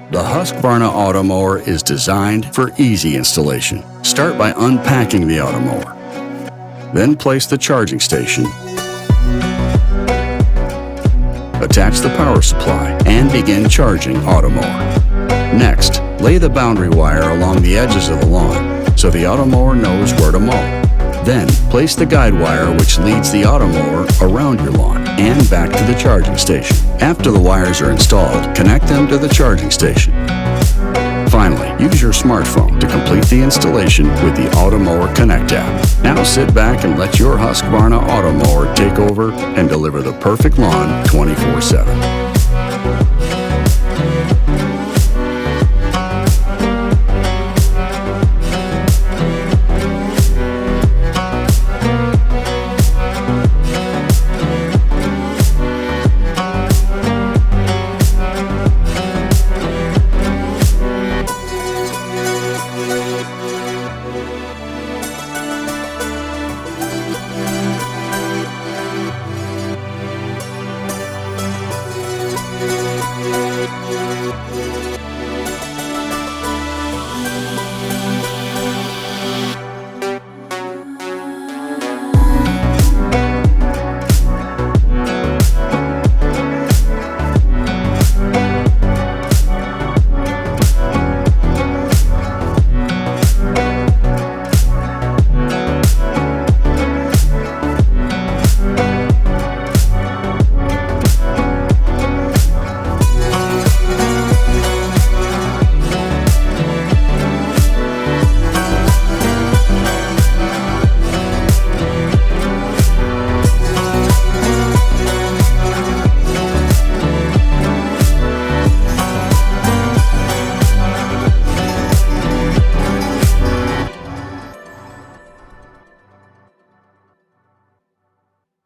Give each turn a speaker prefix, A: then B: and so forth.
A: The Husqvarna Automower is designed for easy installation. Start by unpacking the Automower. Then place the charging station. Attach the power supply and begin charging Automower. Next, lay the boundary wire along the edges of the lawn so the Automower knows where to mow. Then, place the guide wire which leads the Automower around your lawn and back to the charging station. After the wires are installed, connect them to the charging station. Finally, use your smartphone to complete the installation with the Automower Connect app. Now sit back and let your Husqvarna Automower take over and deliver the perfect lawn 24/7.